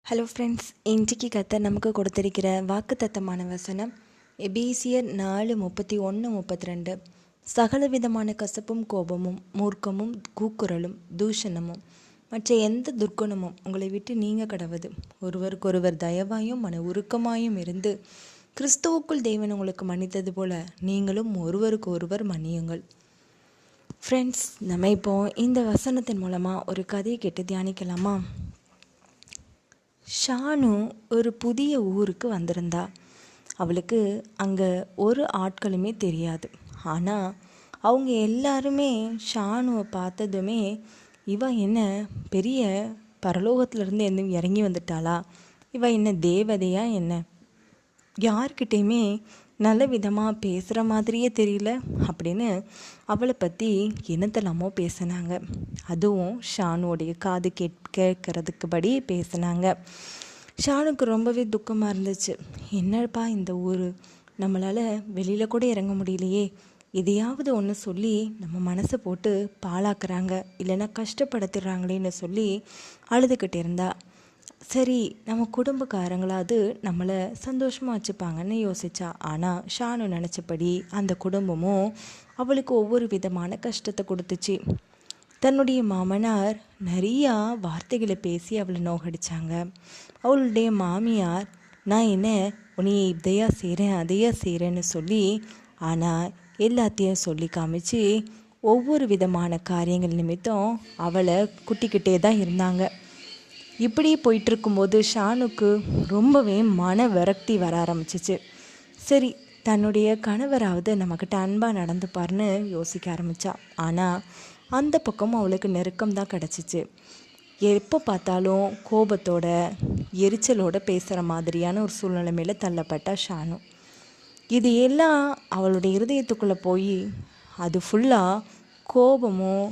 Hello friends, இன்றைக்கு கர்த்தர் நமக்கு கொடுத்திருக்கிற வாக்குத்தத்தமான வசனம் எபேசியர் 4:31-32. சகல விதமான கசப்பும் கோபமும் மூர்க்கமும் கூக்குரலும் தூஷணமும் மற்ற எந்த துர்க்குணமும் உங்களை விட்டு நீங்க கடவது. ஒருவருக்கொருவர் தயவாயும் மன உருக்கமாயும் இருந்து கிறிஸ்துவுக்குள் தேவன் உங்களுக்கு மன்னித்தது போல நீங்களும் ஒருவருக்கு ஒருவர் மன்னியுங்கள். ஃப்ரெண்ட்ஸ், நம்ம இப்போ இந்த வசனத்தின் மூலமாக ஒரு கதையை கேட்டு தியானிக்கலாமா? ஷானு ஒரு புதிய ஊருக்கு வந்திருந்தா. அவளுக்கு அங்கே ஒரு ஆட்களுமே தெரியாது. ஆனால் அவங்க எல்லாருமே ஷானுவை பார்த்ததுமே, இவ என்ன பெரிய பரலோகத்திலேருந்து எந்த இறங்கி வந்துட்டாளா, இவ என்ன தேவதையா என்ன, யார்கிட்டையுமே நல்ல விதமாக பேசுகிற மாதிரியே தெரியல அப்படின்னு அவளை பற்றி என்னத்தெல்லாமோ பேசினாங்க. அதுவும் ஷானுவோடைய காது கேட்கறதுக்குபடி பேசினாங்க. ஷானுக்கு ரொம்பவே துக்கமாக இருந்துச்சு. என்னப்பா இந்த ஊர், நம்மளால் வெளியில் கூட இறங்க முடியலையே, எதையாவது ஒன்று சொல்லி நம்ம மனசை போட்டு பாழாக்குறாங்க, இல்லைன்னா கஷ்டப்படுத்திடுறாங்களேன்னு சொல்லி அழுதுகிட்டு இருந்தா. சரி, நம்ம குடும்பக்காரங்களாவது நம்மளை சந்தோஷமாக வச்சுப்பாங்கன்னு யோசிச்சா. ஆனால் ஷானு நினச்சபடி அந்த குடும்பமும் அவளுக்கு ஒவ்வொரு விதமான கஷ்டத்தை கொடுத்துச்சு. தன்னுடைய மாமனார் நிறையா வார்த்தைகளை பேசி அவளை நோகடிச்சாங்க. அவளுடைய மாமியார், நான் என்ன உன்னைய இதையா செய்கிறேன் அதையா செய்கிறேன்னு சொல்லி, ஆனால் எல்லாத்தையும் சொல்லி காமிச்சு ஒவ்வொரு விதமான காரியங்கள் நிமித்தம் அவளை குட்டிக்கிட்டே தான் இருந்தாங்க. இப்படி போயிட்டுருக்கும்போது ஷானுக்கு ரொம்பவே மன விரக்தி வர ஆரம்பிச்சிச்சு. சரி, தன்னுடைய கணவராவது நம்மக்கிட்ட அன்பாக நடந்துப்பார்னு யோசிக்க ஆரம்பித்தா. ஆனால் அந்த பக்கமும் அவளுக்கு நெருக்கம் தான் கிடச்சிச்சு. எப்போ பார்த்தாலும் கோபத்தோட எரிச்சலோட பேசுகிற மாதிரியான ஒரு சூழ்நிலைமையில் தள்ளப்பட்டா ஷானு. இது எல்லாம் அவளுடைய இருதயத்துக்குள்ளே போய் அது ஃபுல்லாக கோபமும்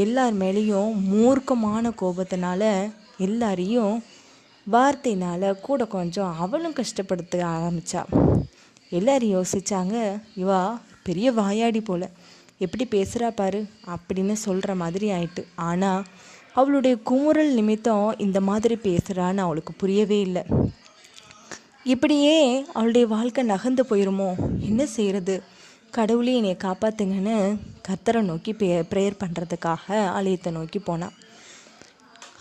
எல்லார் மேலேயும் மூர்க்கமான கோபத்தினால எல்லாரையும் வார்த்தையினால் கூட கொஞ்சம் அவளும் கஷ்டப்படுத்த ஆரம்பித்தா. எல்லாரும் யோசித்தாங்க, இவா பெரிய வாயாடி போல், எப்படி பேசுகிறா பாரு அப்படின்னு சொல்கிற மாதிரி ஆயிட்டு. ஆனால் அவளுடைய குமுறல் நிமித்தம் இந்த மாதிரி பேசுகிறான்னு அவளுக்கு புரியவே இல்லை. இப்படியே அவளுடைய வாழ்க்கை நகர்ந்து போயிருமோ, என்ன செய்கிறது, கடவுளே என்னை காப்பாற்றுங்கன்னு கர்த்தரை நோக்கி ப்ரேயர் பண்ணுறதுக்காக ஆலயத்தை நோக்கி போனான்.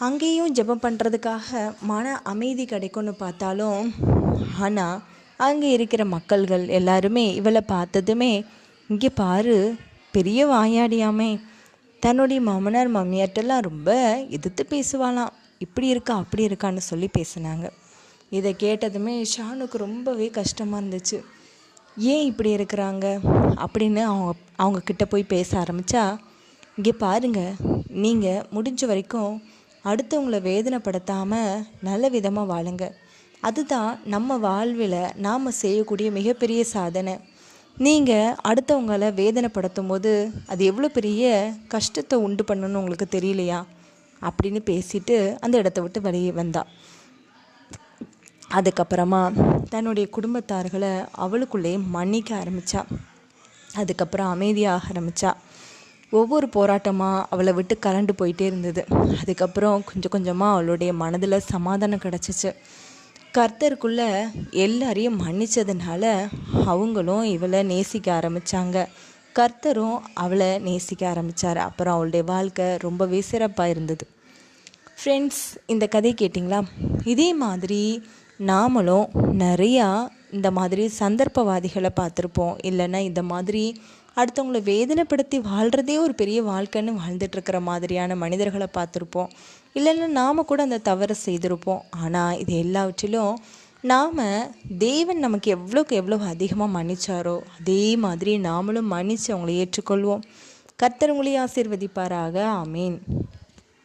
அங்கேயும் ஜெபம் பண்ணுறதுக்காக மன அமைதி கிடைக்கும்னு பார்த்தாலும், ஆனால் அங்கே இருக்கிற மக்கள்கள் எல்லாருமே இவளை பார்த்ததுமே, இங்கே பாரு பெரிய வாயாடியாமே, தன்னுடைய மாமனார் மாமியார்ட்டெல்லாம் ரொம்ப எதிர்த்து பேசுவாளாம், இப்படி இருக்கா அப்படி இருக்கான்னு சொல்லி பேசினாங்க. இதை கேட்டதுமே ஷானுக்கு ரொம்பவே கஷ்டமாக இருந்துச்சு. ஏன் இப்படி இருக்கிறாங்க அப்படின்னு அவங்க கிட்ட போய் பேச ஆரம்பித்தா, இங்கே பாருங்கள், நீங்கள் முடிஞ்ச வரைக்கும் அடுத்தவங்களை வேதனைப்படுத்தாமல் நல்ல விதமாக வாழுங்க, அதுதான் நம்ம வாழ்வில் நாம் செய்யக்கூடிய மிகப்பெரிய சாதனை. நீங்கள் அடுத்தவங்களை வேதனைப்படுத்தும் போது அது எவ்வளோ பெரிய கஷ்டத்தை உண்டு பண்ணணும்னு உங்களுக்கு தெரியலையா அப்படின்னு பேசிட்டு அந்த இடத்த விட்டு வெளியே வந்தா. அதுக்கப்புறமா தன்னுடைய குடும்பத்தார்களை அவளுக்குள்ளே மன்னிக்க ஆரம்பித்தா. அதுக்கப்புறம் அமைதியாக ஆரம்பித்தா. ஒவ்வொரு போராட்டமாக அவளை விட்டு கலண்டு போயிட்டே இருந்தது. அதுக்கப்புறம் கொஞ்சம் கொஞ்சமாக அவளுடைய மனதில் சமாதானம் கிடச்சிச்சு. கர்த்தருக்குள்ளே எல்லாரையும் மன்னித்ததுனால அவங்களும் இவளை நேசிக்க ஆரம்பித்தாங்க. கர்த்தரும் அவளை நேசிக்க ஆரம்பித்தார். அப்புறம் அவளுடைய வாழ்க்கை ரொம்பவே சிறப்பாக இருந்தது. ஃப்ரெண்ட்ஸ், இந்த கதை கேட்டிங்களா? இதே மாதிரி நாமளும் நிறையா இந்த மாதிரி சந்தர்ப்பவாதிகளை பார்த்துருப்போம். இல்லைன்னா இந்த மாதிரி அடுத்தவங்களை வேதனைப்படுத்தி வாழ்கிறதே ஒரு பெரிய வாழ்க்கைன்னு வாழ்ந்துட்டுருக்கிற மாதிரியான மனிதர்களை பார்த்துருப்போம். இல்லைன்னா நாம் கூட அந்த தவறை செய்திருப்போம். ஆனால் இது எல்லாவற்றிலும் நாம் தேவன் நமக்கு எவ்வளோக்கு எவ்வளோ அதிகமாக மன்னிச்சாரோ அதே மாதிரி நாமளும் மன்னித்து அவங்களை ஏற்றுக்கொள்வோம். கர்த்தர் உங்களை ஆசீர்வதிப்பாராக. ஆமீன்.